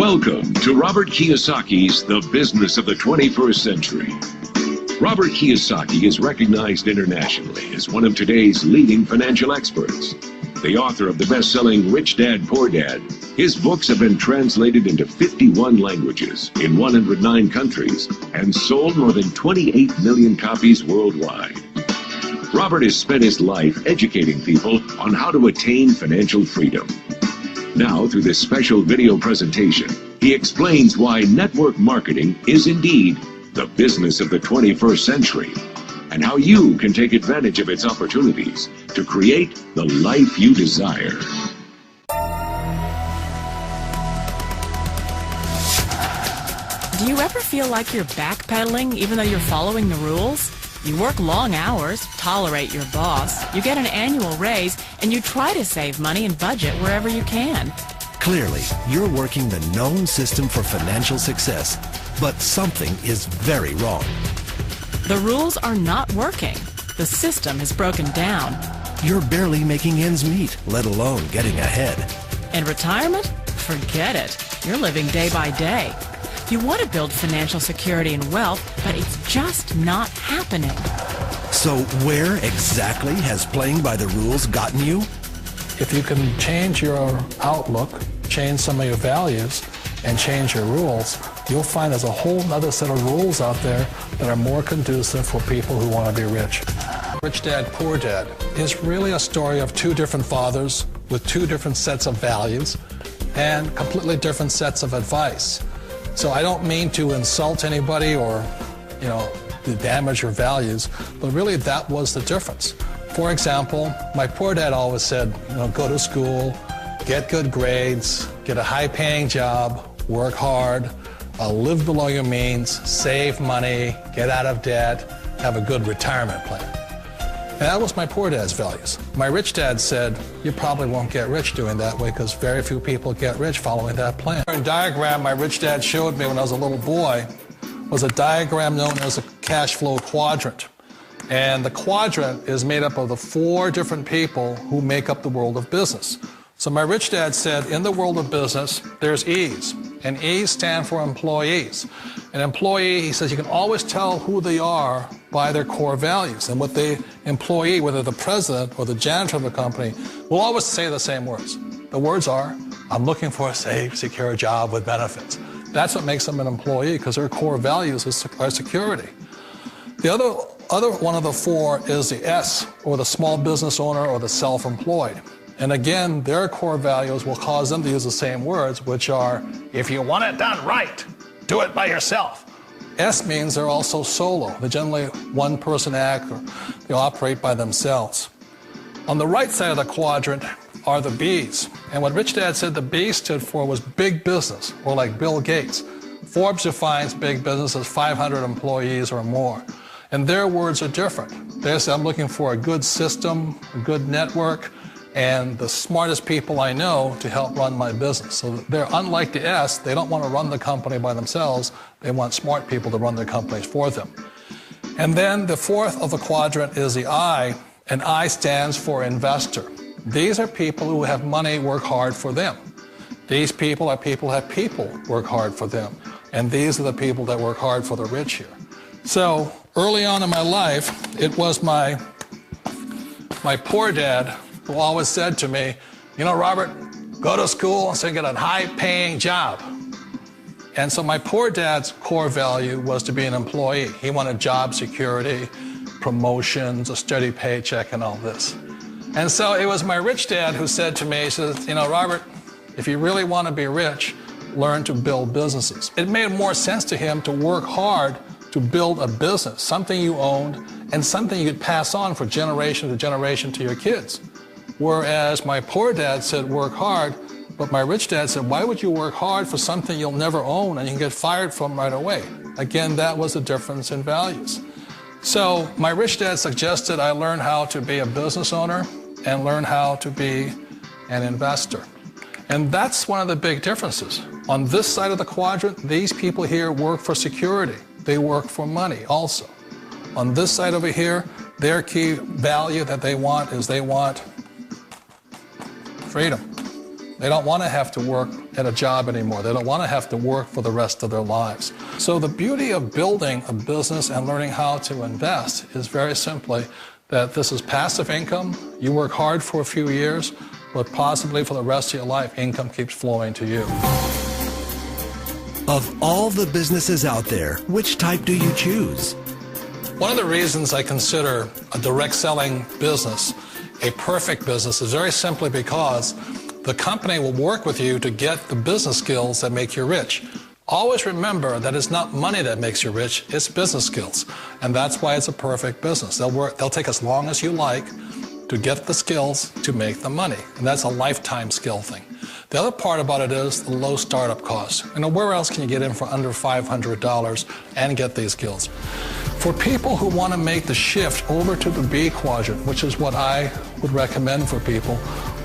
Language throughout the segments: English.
Welcome to Robert Kiyosaki's The Business of the 21st Century. Robert Kiyosaki is recognized internationally as one of today's leading financial experts. The author of the best-selling Rich Dad, Poor Dad, his books have been translated into 51 languages in 109 countries and sold more than 28 million copies worldwide. Robert has spent his life educating people on how to attain financial freedom. Now, through this special video presentation, he explains why network marketing is indeed the business of the 21st century, and how you can take advantage of its opportunities to create the life you desire. Do you ever feel like you're backpedaling even though you're following the rules? You work long hours, tolerate your boss, you get an annual raise, and you try to save money and budget wherever you can. Clearly, you're working the known system for financial success, but something is very wrong. The rules are not working. The system has broken down. You're barely making ends meet, let alone getting ahead. And retirement? Forget it. You're living day by day. You want to build financial security and wealth, but it's just not happening. So where exactly has playing by the rules gotten you? If you can change your outlook, change some of your values, and change your rules, you'll find there's a whole other set of rules out there that are more conducive for people who want to be rich. Rich Dad, Poor Dad is really a story of two different fathers with two different sets of values and completely different sets of advice. So I don't mean to insult anybody or, to damage your values, but really that was the difference. For example, my poor dad always said, go to school, get good grades, get a high-paying job, work hard, live below your means, save money, get out of debt, have a good retirement plan. And that was my poor dad's values. My rich dad said, you probably won't get rich doing that way because very few people get rich following that plan. A diagram my rich dad showed me when I was a little boy was a diagram known as a cash flow quadrant. And the quadrant is made up of the four different people who make up the world of business. So my rich dad said, in the world of business, there's E's, and E's stand for employees. An employee, he says, you can always tell who they are by their core values. And what the employee, whether the president or the janitor of the company, will always say the same words. The words are, I'm looking for a safe, secure job with benefits. That's what makes them an employee, because their core values are security. The other one of the four is the S, or the small business owner or the self-employed. And again, their core values will cause them to use the same words, which are, if you want it done right, do it by yourself. S means they're also solo. They're generally one-person act, or they operate by themselves. On the right side of the quadrant are the B's. And what Rich Dad said the B stood for was big business, or like Bill Gates. Forbes defines big business as 500 employees or more. And their words are different. They say, I'm looking for a good system, a good network, and the smartest people I know to help run my business. So they're unlike the S. They don't want to run the company by themselves. They want smart people to run their companies for them. And then the fourth of the quadrant is the I, and I stands for investor. These are people who have money work hard for them. These people are people who have people work hard for them. And these are the people that work hard for the rich here. So early on in my life, it was my poor dad who always said to me, Robert, go to school and get a high-paying job. And so my poor dad's core value was to be an employee. He wanted job security, promotions, a steady paycheck, and all this. And so it was my rich dad who said to me, he says, Robert, if you really want to be rich, learn to build businesses. It made more sense to him to work hard to build a business, something you owned, and something you could pass on for generation to generation to your kids. Whereas my poor dad said, work hard, but my rich dad said, why would you work hard for something you'll never own and you can get fired from right away? Again, that was the difference in values. So my rich dad suggested I learn how to be a business owner and learn how to be an investor. And that's one of the big differences. On this side of the quadrant, these people here work for security. They work for money also. On this side over here, their key value that they want is they want freedom. They don't want to have to work at a job anymore. They don't want to have to work for the rest of their lives. So the beauty of building a business and learning how to invest is very simply that this is passive income. You work hard for a few years, but possibly for the rest of your life, income keeps flowing to you. Of all the businesses out there, which type do you choose? One of the reasons I consider a direct selling business a perfect business is very simply because the company will work with you to get the business skills that make you rich. Always remember that it's not money that makes you rich, it's business skills. And that's why it's a perfect business. They'll take as long as you like to get the skills to make the money. And that's a lifetime skill thing. The other part about it is the low startup cost. Where else can you get in for under $500 and get these skills? For people who want to make the shift over to the B quadrant, which is what I would recommend for people,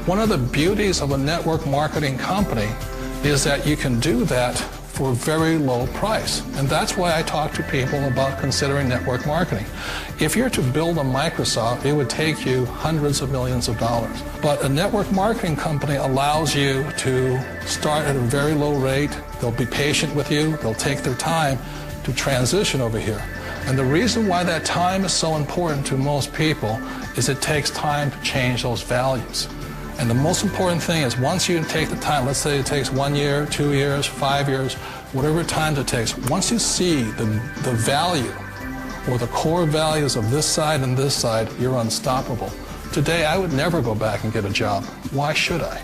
one of the beauties of a network marketing company is that you can do that for a very low price. And that's why I talk to people about considering network marketing. If you're to build a Microsoft, it would take you hundreds of millions of dollars. But a network marketing company allows you to start at a very low rate. They'll be patient with you. They'll take their time to transition over here. And the reason why that time is so important to most people is it takes time to change those values. And the most important thing is once you take the time, let's say it takes 1 year, 2 years, 5 years, whatever time it takes, once you see the value or the core values of this side and this side, you're unstoppable. Today, I would never go back and get a job. Why should I?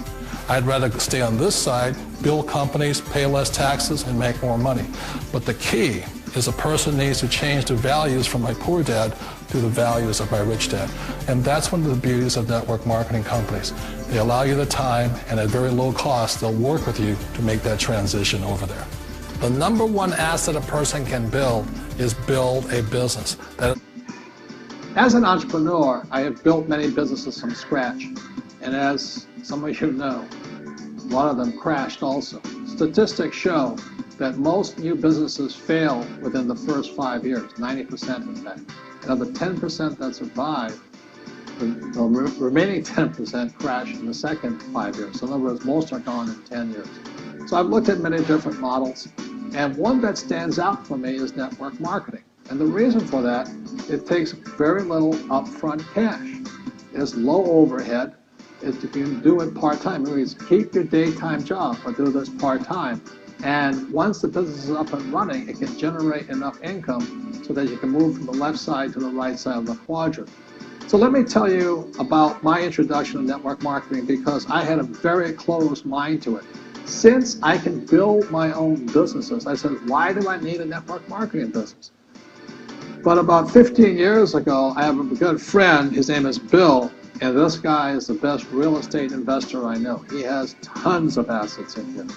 I'd rather stay on this side, build companies, pay less taxes, and make more money. But the key is a person needs to change the values from my poor dad to the values of my rich dad. And that's one of the beauties of network marketing companies. They allow you the time, and at very low cost, they'll work with you to make that transition over there. The number one asset a person can build is build a business. As an entrepreneur, I have built many businesses from scratch. And as some of you know, a lot of them crashed also. Statistics show that most new businesses fail within the first 5 years, 90% in fact. And of the 10% that survive, the remaining 10% crash in the second 5 years. So in other words, most are gone in 10 years. So I've looked at many different models, and one that stands out for me is network marketing. And the reason for that, it takes very little upfront cash. It's low overhead. You can do it part-time. It means keep your daytime job, but do this part-time. And once the business is up and running, it can generate enough income so that you can move from the left side to the right side of the quadrant. So let me tell you about my introduction to network marketing, because I had a very closed mind to it. Since I can build my own businesses, I said, why do I need a network marketing business? But about 15 years ago, I have a good friend, his name is Bill, and this guy is the best real estate investor I know. He has tons of assets in here.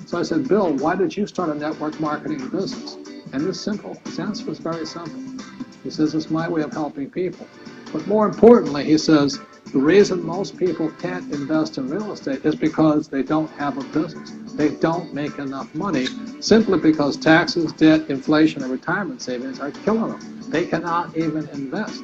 So I said, Bill, why did you start a network marketing business? And it's simple. His answer was very simple. He says, it's my way of helping people. But more importantly, he says, the reason most people can't invest in real estate is because they don't have a business. They don't make enough money simply because taxes, debt, inflation, and retirement savings are killing them. They cannot even invest.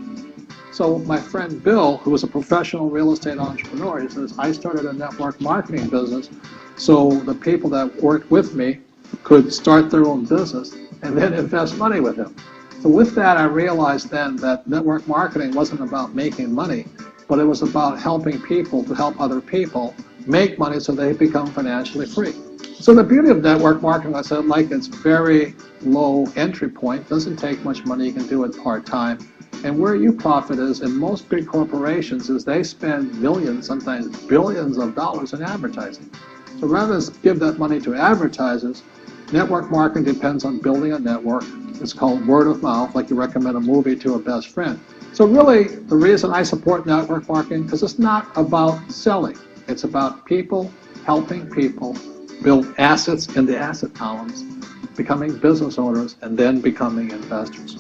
So my friend Bill, who is a professional real estate entrepreneur, he says, I started a network marketing business so the people that worked with me could start their own business and then invest money with him. So with that, I realized then that network marketing wasn't about making money, but it was about helping people to help other people make money so they become financially free. So the beauty of network marketing, I said, like it's very low entry point, doesn't take much money, you can do it part-time. And where you profit is in most big corporations is they spend millions, sometimes billions of dollars in advertising. So rather than give that money to advertisers, network marketing depends on building a network. It's called word of mouth, like you recommend a movie to a best friend. So really, the reason I support network marketing, because it's not about selling. It's about people helping people build assets in the asset columns, becoming business owners, and then becoming investors.